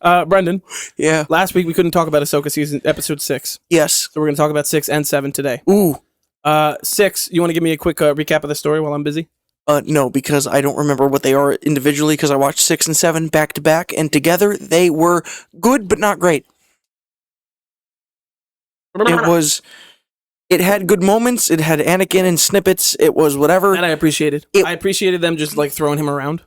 Brendan. Yeah. Last week we couldn't talk about Ahsoka episode 6. Yes. So we're going to talk about 6 and 7 today. Ooh. 6, you want to give me a quick recap of the story while I'm busy? No, because I don't remember what they are individually, because I watched 6 and 7 back to back, and together they were good but not great. It had good moments, it had Anakin and snippets, it was whatever. And I appreciated. I appreciated them just like throwing him around.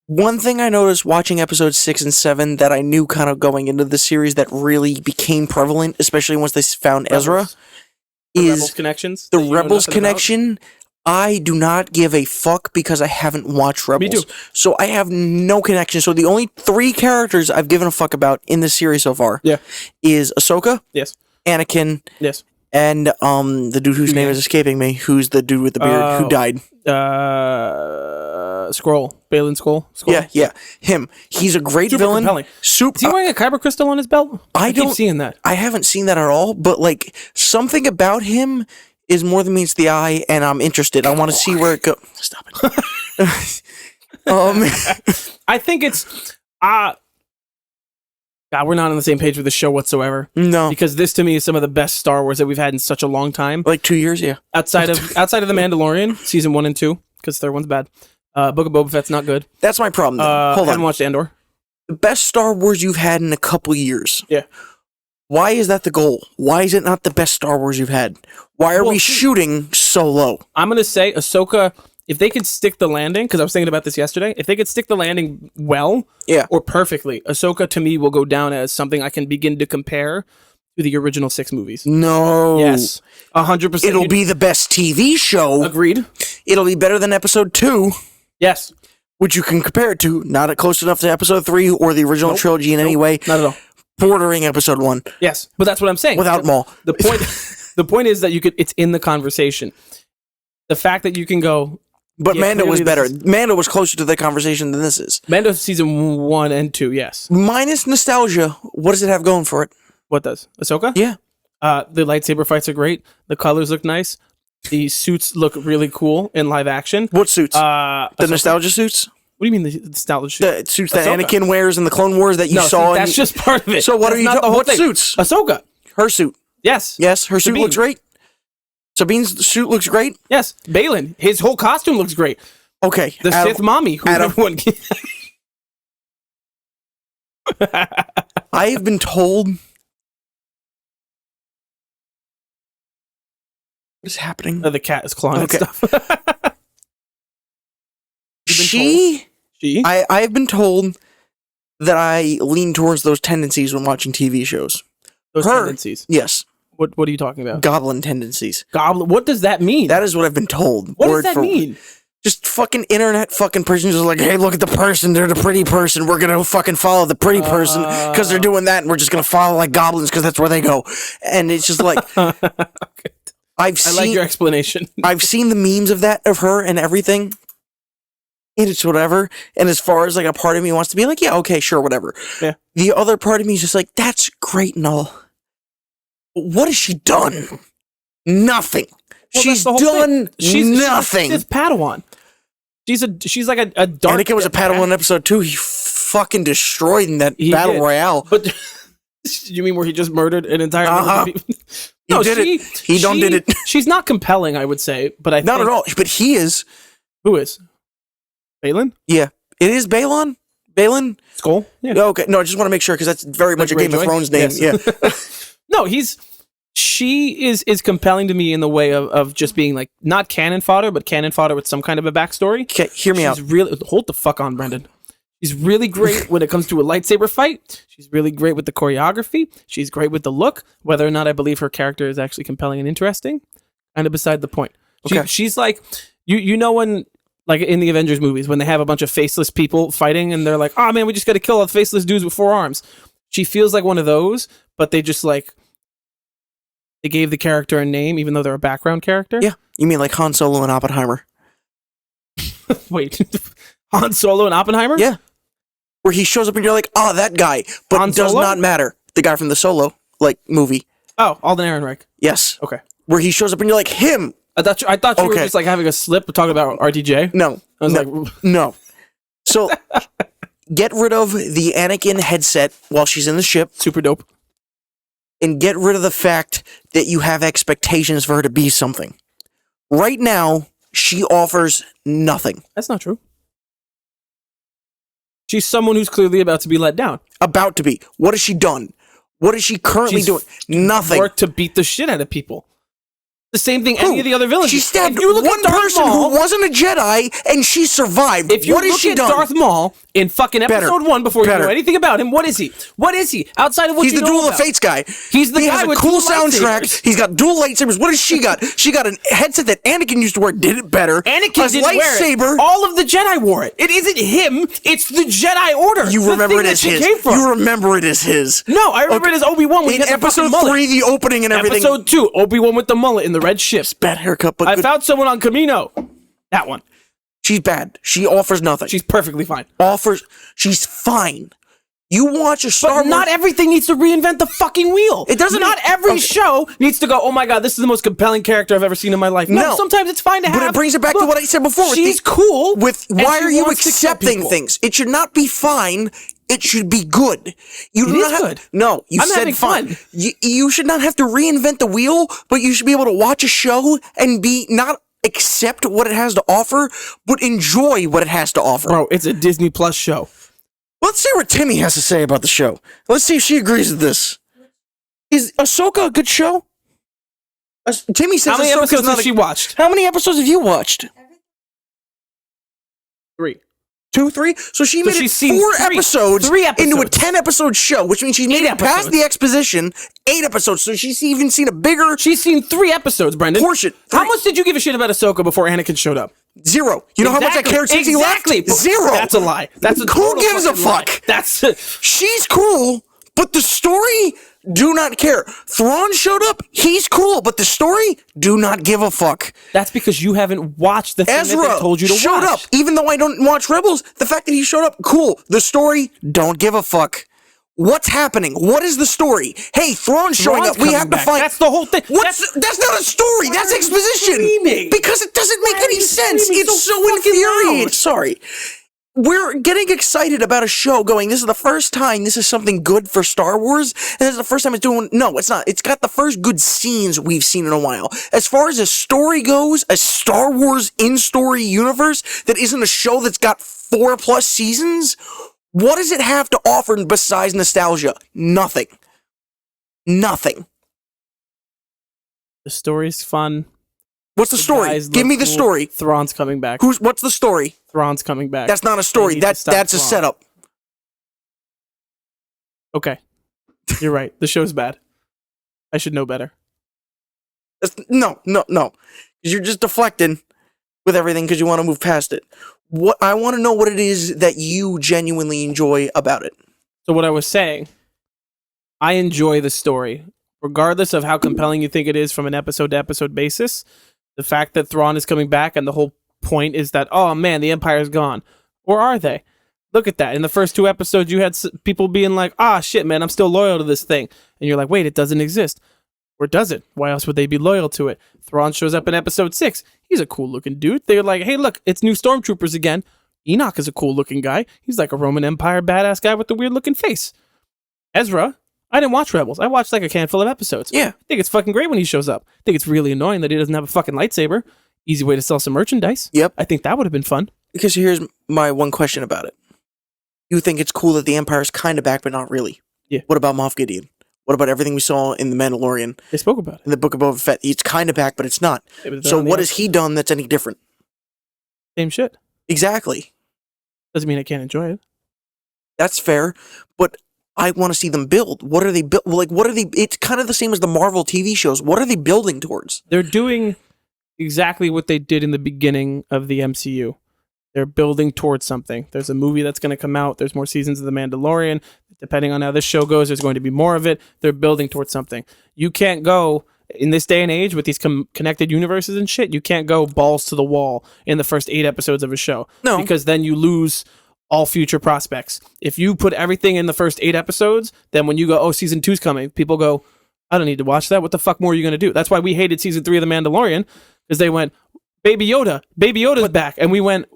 One thing I noticed watching episodes 6 and 7 that I knew kind of going into the series that really became prevalent, especially once they found Ezra, is Rebels connections. The Rebels connection. I do not give a fuck because I haven't watched Rebels. Me too. So I have no connection. So the only 3 characters I've given a fuck about in the series so far is Ahsoka, yes, Anakin, yes, and the dude whose name is escaping me, who's the dude with the beard who died. Balin Scroll. Yeah, him. He's a great Super villain. Compelling. Is he wearing a kyber crystal on his belt? I keep seeing that. I haven't seen that at all, but like something about him is more than meets the eye, and I'm interested. I want to see where it goes. Stop it. I think it's God, we're not on the same page with the show whatsoever. No, because this to me is some of the best Star Wars that we've had in such a long time. Like 2 years, yeah. Outside of The Mandalorian, season 1 and 2, because the third one's bad. Book of Boba Fett's not good. That's my problem. Hold on. I haven't watched Andor. The best Star Wars you've had in a couple years. Yeah. Why is that the goal? Why is it not the best Star Wars you've had? Why are we shooting so low? I'm gonna say Ahsoka. If they could stick the landing, because I was thinking about this yesterday, if they could stick the landing well, or perfectly, Ahsoka to me will go down as something I can begin to compare to the original 6 movies. No. Yes. 100%. It'll be the best TV show. Agreed. It'll be better than episode 2. Yes. Which you can compare it to. Not close enough to episode 3 or the original trilogy in any way. Not at all. Bordering episode 1. Yes. But that's what I'm saying. Without Maul. The point is that it's in the conversation. The fact that you can go... But Mando was better. Mando was closer to the conversation than this is. Mando season 1 and 2, yes. Minus nostalgia, what does it have going for it? What does? Ahsoka? Yeah. The lightsaber fights are great. The colors look nice. The suits look really cool in live action. What suits? The nostalgia suits? What do you mean the nostalgia suits? The suits that Anakin wears in the Clone Wars that you saw. That's just part of it. So what are you talking? What suits? Ahsoka. Her suit. Yes. Yes, her suit looks great. Sabine's suit looks great. Yes. Balin, his whole costume looks great. Okay. The Sith mommy, who everyone... I've been told... What is happening? The cat is clawing at stuff. I've been told that I lean towards those tendencies when watching TV shows. Those tendencies? Yes. What are you talking about? Goblin tendencies. Goblin? What does that mean? That is what I've been told. What does that mean? Just fucking internet fucking person just like, hey, look at the person. They're the pretty person. We're going to fucking follow the pretty person because they're doing that. And we're just going to follow like goblins because that's where they go. And it's just like... Okay. I like your explanation. I've seen the memes of that, of her and everything. And it's whatever. And as far as like a part of me wants to be like, yeah, okay, sure, whatever. Yeah. The other part of me is just like, that's great and all. What has she done? Nothing. Well, she's done nothing. She's Padawan. She's like a dark... Anakin was a Padawan in episode 2. He fucking destroyed in that battle royale. But you mean where he just murdered an entire group of people? No, did it. He did it. She's not compelling, I would say, but I not at all. But he is. Who is? Balin? Yeah, it is Balin. Balin Skull. Yeah. Okay. No, I just want to make sure because that's very much a Game of Thrones name. Yes. Yeah. No, she is compelling to me in the way of just being like not cannon fodder, but cannon fodder with some kind of a backstory. Okay, hear me out. Really, hold the fuck on, Brendan. She's really great when it comes to a lightsaber fight. She's really great with the choreography. She's great with the look. Whether or not I believe her character is actually compelling and interesting, kind of beside the point. Okay. She's like, you know when, like in the Avengers movies, when they have a bunch of faceless people fighting and they're like, oh man, we just got to kill all the faceless dudes with 4 arms. She feels like one of those, but they just like, they gave the character a name even though they're a background character. Yeah. You mean like Han Solo and Oppenheimer? Wait, Han Solo and Oppenheimer? Yeah. Where he shows up and you're like, oh, that guy. But it does not matter. The guy from the Solo, like, movie. Oh, Alden Ehrenreich. Yes. Okay. Where he shows up and you're like, him. I thought you were just like having a slip talking about RTJ. No. I was like, no. So, get rid of the Anakin headset while she's in the ship, Super dope. and get rid of the fact that you have expectations for her to be something. Right now, she offers nothing. That's not true. She's someone who's clearly about to be let down. About to be. What has she done? What is she currently doing? Nothing. Worked to beat the shit out of people. The same thing any of the other villains. She stabbed If you look one at Darth person Maul, who wasn't a Jedi, and she survived. If you what has look she at done? Darth Maul in fucking episode 1 before you know anything about him, what is he? What is he? Outside of what He's you the know Duel of about. the Fates guy. He's the he guy has a with cool dual soundtrack. lightsabers. He's got dual lightsabers. What has she got? She got a headset that Anakin used to wear. Did it better. Anakin didn't lightsaber. wear it. All of the Jedi wore it. It isn't him. It's the Jedi Order. You the remember thing it that as she his. came from. You remember it as his. No, I remember it as Obi-Wan when he In had the episode fucking mullet. 3, the opening and everything. Episode 2, Obi-Wan with the mullet in the red ship. Bad haircut, but I good. found someone on Camino. That one. She's bad. She offers nothing. She's perfectly fine. She's fine. You watch a Star But Wars. not everything needs to reinvent the fucking wheel. It doesn't- Not every okay. show needs to go, oh my god, this is the most compelling character I've ever seen in my life. No, No. sometimes it's fine to have. But it brings it back to look, what I said before. She's cool. Why she are you wants to kill accepting people. things? It should not be fine. It should be good. You It do is not have, good. No, you I'm said having fine. fun. You should not have to reinvent the wheel, but you should be able to watch a show and be not accept what it has to offer, but enjoy what it has to offer. Bro, it's a Disney Plus show. Let's see what Timmy has to say about the show. Let's see if she agrees with this. Is Ahsoka a good show? Timmy says How many Ahsoka's episodes not has she watched? How many episodes have you watched? 3. 2, 3? So she made it she's seen 4 three. episodes, Three into a episodes. 10-episode show, which means she's made it past episodes. the exposition, 8 episodes. So she's even seen a bigger She's seen 3 episodes, Brendan. portion. How 3. much did you give a shit about Ahsoka before Anakin showed up? 0. You know how much I cared since he left? Exactly. 0. That's a lie. That's a Who total gives a fucking lie. fuck? That's She's cool, but the story, do not care. Thrawn showed up, he's cool, but the story, do not give a fuck. That's because you haven't watched the thing that Ezra they told you to showed watch. up, even though I don't watch Rebels. The fact that he showed up, cool. The story, don't give a fuck. What's happening? What is the story? Hey, Thrawn's showing Thrawn's up. We coming have to back. find. That's the whole thing. That's not a story. That's are you exposition. screaming? Because it doesn't make Why are any you sense. screaming It's so so fucking infuriating. loud? Sorry. We're getting excited about a show going, this is the first time this is something good for Star Wars, and this is the first time it's doing, no, it's not. It's got the first good scenes we've seen in a while. As far as a story goes, a Star Wars in-story universe that isn't a show that's got 4+ seasons, what does it have to offer besides nostalgia? Nothing. Nothing. The story's fun. What's the story? Guys Give look me the cool. story. Thrawn's coming back. What's the story? Thrawn's coming back. That's not a They story. need to That's stop a Thrawn. setup. Okay. You're right. The show's bad. I should know better. No. You're just deflecting with everything because you want to move past it. What I want to know what it is that you genuinely enjoy about it. So what I was saying, I enjoy the story. Regardless of how compelling you think it is from an episode-to-episode basis, the fact that Thrawn is coming back and the whole point is that, oh man, the Empire's gone. Or are they? Look at that. In the first 2 episodes, you had people being like, ah, shit, man, I'm still loyal to this thing. And you're like, wait, it doesn't exist. Or does it? Why else would they be loyal to it? Thrawn shows up in episode 6. He's a cool-looking dude. They're like, hey, look, it's new stormtroopers again. Enoch is a cool-looking guy. He's like a Roman Empire badass guy with the weird-looking face. Ezra, I didn't watch Rebels. I watched like a handful of episodes. Yeah. I think it's fucking great when he shows up. I think it's really annoying that he doesn't have a fucking lightsaber. Easy way to sell some merchandise. Yep. I think that would have been fun. Because here's my one question about it. You think it's cool that the Empire's kind of back, but not really. Yeah. What about Moff Gideon? What about everything we saw in The Mandalorian, They spoke about it. in the Book of Boba Fett? It's kind of back, but it's not. Yeah, but they're So on the what has he done that's any different? Same shit. Exactly. Doesn't mean I can't enjoy it. That's fair, but I want to see them build. What are they build? Like, what are they? It's kind of the same as the Marvel TV shows. What are they building towards? They're doing exactly what they did in the beginning of the MCU. They're building towards something. There's a movie that's going to come out. There's more seasons of The Mandalorian. Depending on how this show goes, there's going to be more of it. They're building towards something. You can't go, in this day and age, with these connected universes and shit, you can't go balls to the wall in the first 8 episodes of a show. No. Because then you lose all future prospects. If you put everything in the first 8 episodes, then when you go, oh, season 2's coming, people go, I don't need to watch that. What the fuck more are you going to do? That's why we hated season 3 of The Mandalorian, because they went, Baby Yoda's back. And we went,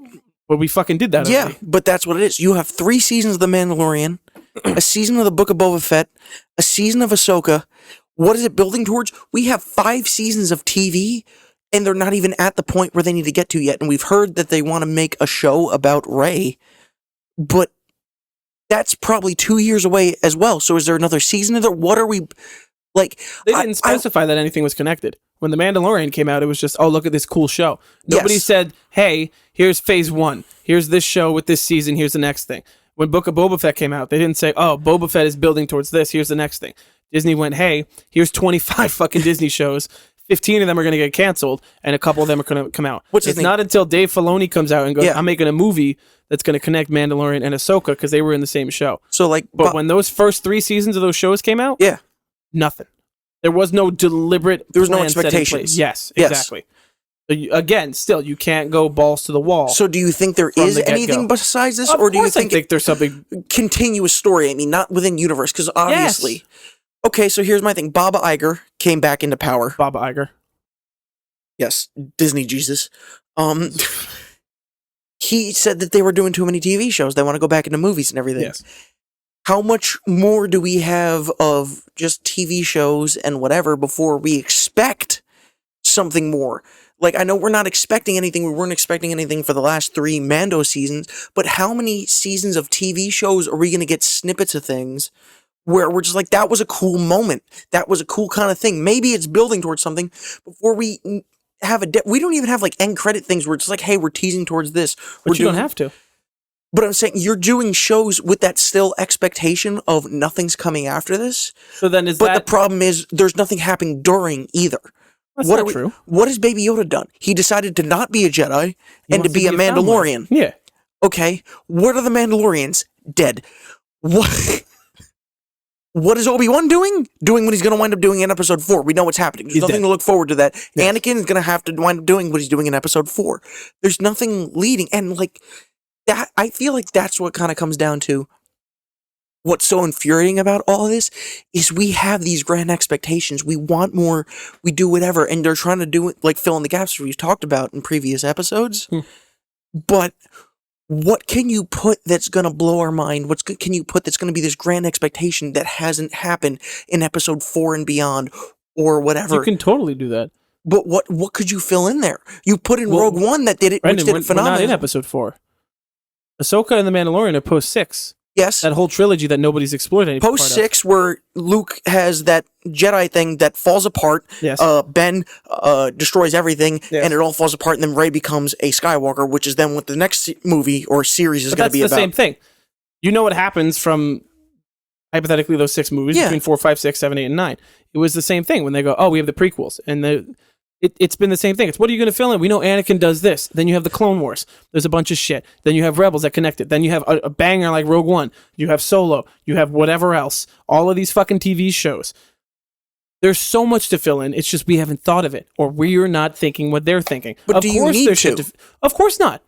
But we fucking did that Yeah, already. but that's what it is. You have 3 seasons of The Mandalorian, a season of the Book of Boba Fett, a season of Ahsoka. What is it building towards? We have 5 seasons of TV, and they're not even at the point where they need to get to yet. And we've heard that they want to make a show about Rey, but that's probably 2 years away as well. So is there another season of it? What are we like? They didn't specify that anything was connected. When The Mandalorian came out, it was just, oh, look at this cool show. Nobody said, hey, here's phase 1. Here's this show with this season. Here's the next thing. When Book of Boba Fett came out, they didn't say, oh, Boba Fett is building towards this. Here's the next thing. Disney went, hey, here's 25 fucking Disney shows. 15 of them are going to get canceled, and a couple of them are going to come out. It's not until Dave Filoni comes out and goes, I'm making a movie that's going to connect Mandalorian and Ahsoka because they were in the same show. So like, but when those first 3 seasons of those shows came out, nothing. There was no deliberate. There was no expectations. Yes, exactly. So again, still, you can't go balls to the wall. So do you think there is anything besides this, or do you think there's something continuous story? I mean, not within universe, because obviously. Yes. Okay, so here's my thing. Bob Iger came back into power. Bob Iger. Yes, Disney Jesus. He said that they were doing too many TV shows. They want to go back into movies and everything. Yes. How much more do we have of just TV shows and whatever before we expect something more? Like, I know we're not expecting anything. We weren't expecting anything for the last 3 Mando seasons, but how many seasons of TV shows are we going to get snippets of things where we're just like, that was a cool moment. That was a cool kind of thing. Maybe it's building towards something before we have we don't even have like end credit things where it's like, hey, we're teasing towards this. But you don't have to. But I'm saying you're doing shows with that still expectation of nothing's coming after this. So then the problem is there's nothing happening during either. That's not true. What has Baby Yoda done? He decided to not be a Jedi and to be a Mandalorian. Yeah. Okay. What are the Mandalorians? Dead. What? What is Obi-Wan doing? Doing what he's going to wind up doing in episode 4. We know what's happening. There's nothing to look forward to that. Yes. Anakin is going to have to wind up doing what he's doing in episode 4. There's nothing leading. And like that, I feel like that's what kind of comes down to what's so infuriating about all of this is we have these grand expectations. We want more. We do whatever. And they're trying to do it, like fill in the gaps we've talked about in previous episodes. But what can you put that's going to blow our mind? What can you put that's going to be this grand expectation that hasn't happened in episode 4 and beyond or whatever? You can totally do that. But what could you fill in there? You put in Rogue One that did it, Brendan, which did it phenomenally. We're not in episode 4. Ahsoka and the Mandalorian are post 6. Yes. That whole trilogy that nobody's explored any post 6 where Luke has that Jedi thing that falls apart. Yes. Ben destroys everything and it all falls apart, and then Rey becomes a Skywalker, which is then what the next movie or series is going to be about. That's the same thing. You know what happens from hypothetically those 6 movies between 4, 5, 6, 7, 8, and 9. It was the same thing when they go, oh, we have the prequels, and it's been the same thing. It's what are you going to fill in? We know Anakin does this. Then you have the Clone Wars. There's a bunch of shit. Then you have Rebels that connect it. Then you have a banger like Rogue One. You have Solo. You have whatever else. All of these fucking TV shows. There's so much to fill in. It's just we haven't thought of it, or we're not thinking what they're thinking. But do you need to? Of course not.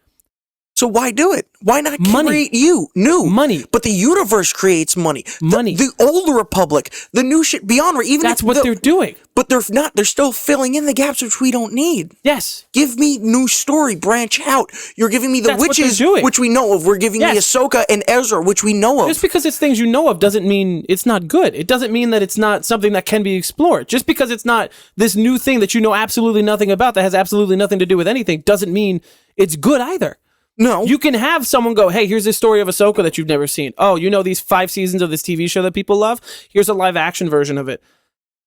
So why do it? Why not create new money? But the universe creates money. Money. The older Republic, the new shit beyond. Even that's what they're doing. But they're not. They're still filling in the gaps which we don't need. Yes. Give me new story. Branch out. You're giving me the witches, which we know of. We're giving me Ahsoka and Ezra, which we know of. Just because it's things you know of doesn't mean it's not good. It doesn't mean that it's not something that can be explored. Just because it's not this new thing that you know absolutely nothing about that has absolutely nothing to do with anything doesn't mean it's good either. No. You can have someone go, hey, here's this story of Ahsoka that you've never seen. Oh, you know these 5 seasons of this TV show that people love? Here's a live action version of it.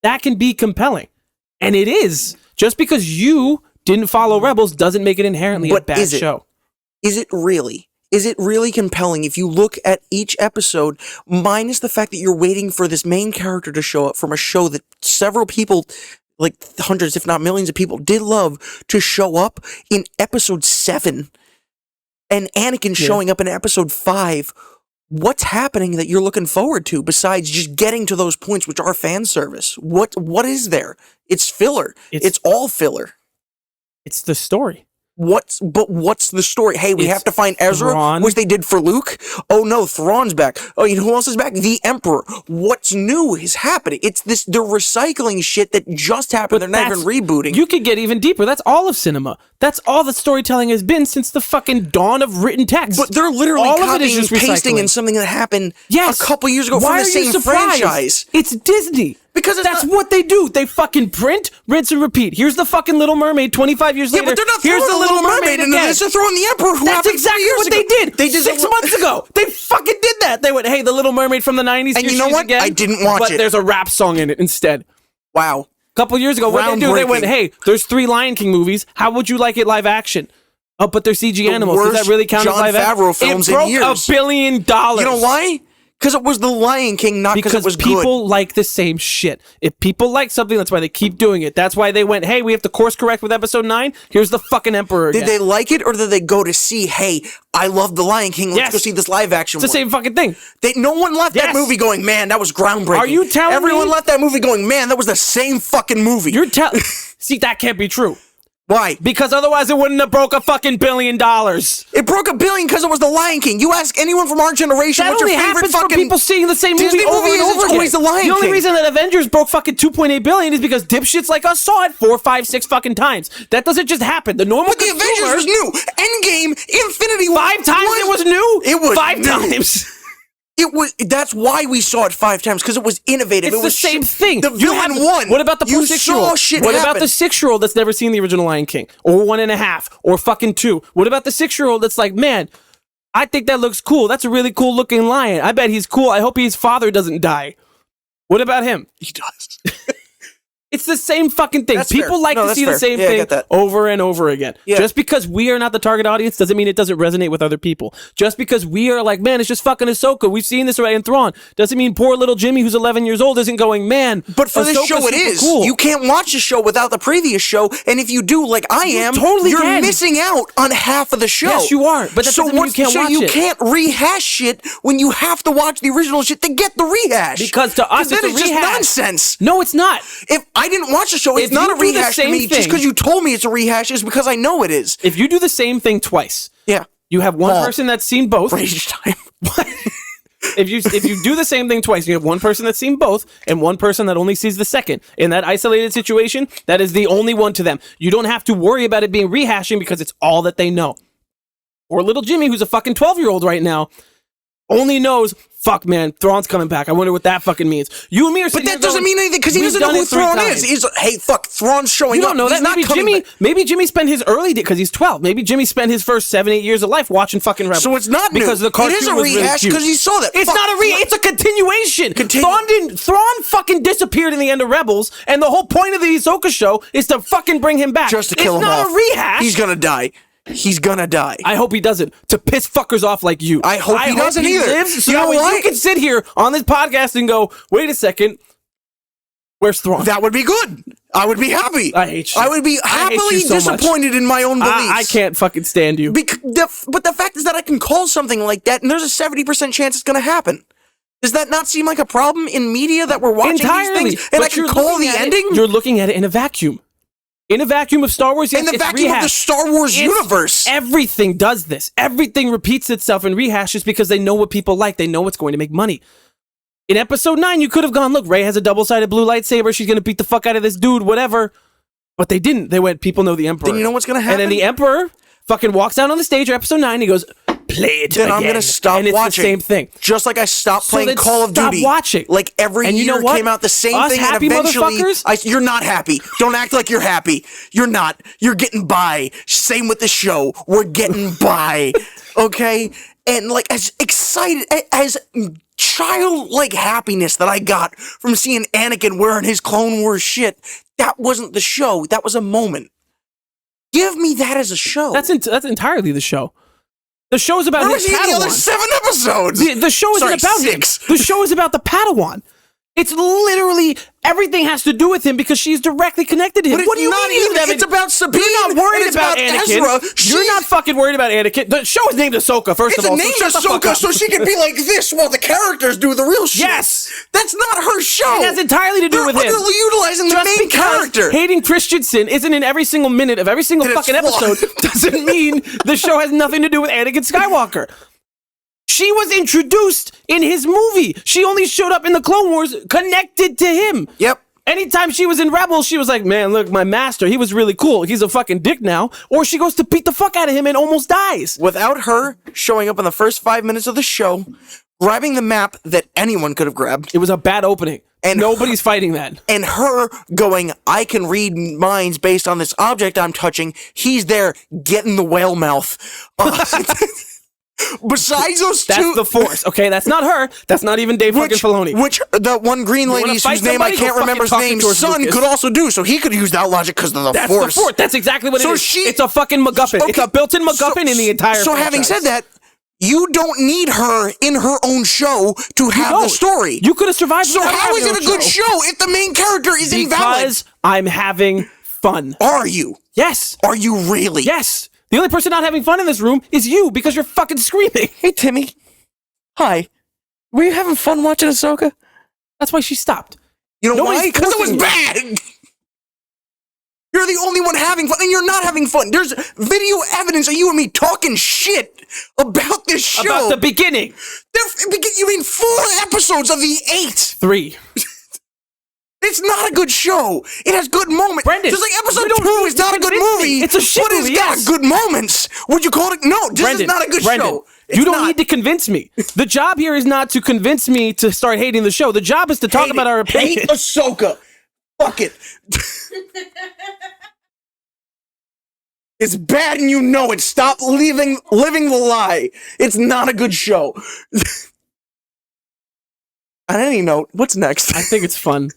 That can be compelling. And it is. Just because you didn't follow Rebels doesn't make it inherently a bad show. Is it really? Is it really compelling if you look at each episode, minus the fact that you're waiting for this main character to show up from a show that several people, like hundreds if not millions of people, did love to show up in episode 7? And Anakin showing up in episode 5, what's happening that you're looking forward to besides just getting to those points which are fan service? What is there? It's filler. It's all filler. It's the story. what's the story? Hey, we have to find Ezra, Thrawn. which they did for Luke. Oh no, Thrawn's back. Oh, you know who else is back? The Emperor. What's new is happening. It's this, they're recycling shit that just happened. They're not even rebooting. You could get even deeper. That's all of cinema. That's all the storytelling has been since the fucking dawn of written text. But they're literally all of it copying is and just pasting recycling. in something that happened Yes. a couple years ago Why from the are you same surprised? franchise. It's Disney. Because that's what they do. They fucking print, rinse, and repeat. Here's the fucking Little Mermaid 25 years later. Yeah, but they're not Here's throwing the Little Mermaid into again. this. They're throwing the Emperor, who That's happened exactly 3 years what ago. they did. They did 6 months ago. They fucking did that. They went, hey, the Little Mermaid from the 90s. And here you know she is what? Again, I didn't watch but it. There's a rap song in it instead. Wow. A couple years ago, what they do? They went, hey, there's 3 Lion King movies. How would you like it live action? Oh, but they're CG animals. Does that really count as live action? Favreau films it broke in years. $1 billion. You know why? Because it was the Lion King, not because it was good. People like the same shit. If people like something, that's why they keep doing it. That's why they went, hey, we have to course correct with episode 9. Here's the fucking Emperor again. Did they like it, or did they go to see, hey, I love the Lion King, let's go see this live action It's the same fucking thing. No one left that movie going, man, that was groundbreaking. Are you telling Everyone me? left that movie going, man, that was the same fucking movie. You're telling... See, that can't be true. Why? Because otherwise it wouldn't have broke $1 fucking billion. It broke $1 billion because it was the Lion King. You ask anyone from our generation, That what's your only favorite happens fucking for people seeing the same Disney movie over movie? and Is over again. always the Lion The only King. reason that Avengers broke fucking 2.8 billion is because dipshits like us saw it 4, 5, 6 fucking times. That doesn't just happen. The normal But the consumer, Avengers was new. Endgame, Infinity War. 5 times it was new. It was 5 new. times. It was. That's why we saw it 5 times, because it was innovative. It's it was the same thing. The villain won. What about the you 6-year-old? saw shit What happen. about the 6-year-old that's never seen the original Lion King, or 1.5, or fucking 2? What about the 6-year-old that's like, man, I think that looks cool. That's a really cool looking lion. I bet he's cool. I hope his father doesn't die. What about him? He does. It's the same fucking thing. That's People fair. like No, to that's see the fair. same Yeah, I thing get that. over and over again. Yeah. Just because we are not the target audience doesn't mean it doesn't resonate with other people. Just because we are like, man, it's just fucking Ahsoka. We've seen this already in Thrawn. Doesn't mean poor little Jimmy, who's 11 years old, isn't going, man. But for this Ahsoka's show, it super is. cool. You can't watch the show without the previous show, and if you do, like I am, totally you're can. missing out on half of the show. Yes, you are. But that doesn't mean you can't watch you it. can't rehash shit when you have to watch the original shit to get the rehash. Because to us, then it's a it's just rehash. nonsense. No, it's not. If I didn't watch the show, it's If not you a do the rehash to same me. Just thing- because you told me it's a rehash is because I know it is. If you do the same thing twice, Yeah. you have one Paul. person that's seen both. Rage time. If you do the same thing twice, you have one person that's seen both and one person that only sees the second. In that isolated situation, that is the only one to them. You don't have to worry about it being rehashing because it's all that they know. Or little Jimmy, who's a fucking 12-year-old right now, only knows, fuck, man, Thrawn's coming back. I wonder what that fucking means. You and me are But sitting that here doesn't going, mean anything because he "We've doesn't know done who it 3 Thrawn times." is. He's like, hey, fuck, Thrawn's showing You don't up. know He's that. not Maybe coming Jimmy, back. maybe Jimmy spent his early day because he's 12. Maybe Jimmy spent his first 7, 8 years of life watching fucking Rebels. So it's not new. because the cartoon It is a was really rehash cute. because he saw that. It's Fuck, not a it's a continuation. Continue. Thrawn fucking disappeared in the end of Rebels, and the whole point of the Ahsoka show is to fucking bring him back. Just to kill him off. It's not a rehash. He's gonna die. He's gonna die. I hope he doesn't. To piss fuckers off like you. I hope he doesn't either. Lives, so You that know way what? you can sit here on this podcast and go, wait a second, where's Thrawn? That would be good. I would be happy. I hate you. I would be I hate you happily so much. disappointed in my own beliefs. I can't fucking stand you. But the fact is that I can call something like that, and there's a 70% chance it's gonna happen. Does that not seem like a problem in media that we're watching Entirely. these things, and But I can you're call looking the at it- ending? You're looking at it in a vacuum. In a vacuum of Star Wars, yes, In the it's vacuum of the rehashed. Star Wars universe. Everything does this. Everything repeats itself and rehashes because they know what people like. They know what's going to make money. In episode 9, you could have gone, look, Rey has a double-sided blue lightsaber. She's going to beat the fuck out of this dude, whatever. But they didn't. They went, people know the Emperor. Then you know what's gonna happen? And then the Emperor fucking walks down on the stage, or episode 9, he goes, play it Then again. I'm gonna stop and it's watching. the same thing. Just like I stopped So playing then Call of stop Duty. watching. Like every And you year know what? came out the same Us thing, and happy eventually, motherfuckers? you're not happy. Don't act like you're happy. You're not. You're getting by. Same with the show. We're getting by. Okay? And like as excited as childlike happiness that I got from seeing Anakin wearing his Clone Wars shit, that wasn't the show. That was a moment. Give me that as a show. That's entirely the show. The show is about Where his was he in the other Padawan. 7 episodes? The show isn't Sorry, about 6. him. The show is about the Padawan. It's literally everything has to do with him because she's directly connected to him. But What do you not mean? even, it's about Sabine. You're not worried and it's about Anakin. Ezra. You're not fucking worried about Anakin. The show is named Ahsoka, first of all. It's named Ahsoka so she can be like this while the characters do the real shit. Yes! That's not her show. It has entirely to do with him. They're underutilizing the main character. Hayden Christensen isn't in every single minute of every single fucking episode doesn't mean the show has nothing to do with Anakin Skywalker. She was introduced in his movie. She only showed up in the Clone Wars connected to him. Yep. Anytime she was in Rebels, she was like, man, look, my master, he was really cool. He's a fucking dick now. Or she goes to beat the fuck out of him and almost dies. Without her showing up in the first 5 minutes of the show, grabbing the map that anyone could have grabbed. It was a bad opening. And nobody's fighting that. And her going, I can read minds based on this object I'm touching. He's there getting the whale mouth. Besides those two, that's the Force. Okay, that's not her. That's not even Dave fucking Filoni. Which the one green lady whose name I can't remember his name, son could also do. So he could use that logic because of the Force. That's the Force. That's exactly what it is. It's a fucking MacGuffin. Okay, it's a built-in MacGuffin in the entire. So franchise. Having said that, you don't need her in her own show to have the story. You could have survived. So how is it a good show if the main character is invalid? Because I'm having fun. Are you? Yes. Are you really? Yes. The only person not having fun in this room is you because you're fucking screaming. Hey, Timmy. Hi. Were you having fun watching Ahsoka? That's why she stopped. You know why? Because it was bad. You're the only one having fun, and you're not having fun. There's video evidence of you and me talking shit about this show. About the beginning. You mean 4 episodes of the 8? 3. It's not a good show. It has good moments. Brendan, just like episode 2 is not a good movie. It's a shit movie. But it's got good moments. Would you call it? No, this is not a good show. You don't need to convince me. The job here is not to convince me to start hating the show. The job is to talk about our opinion. Hate Ahsoka. Fuck it. It's bad and you know it. Stop living the lie. It's not a good show. On any note, what's next? I think it's fun.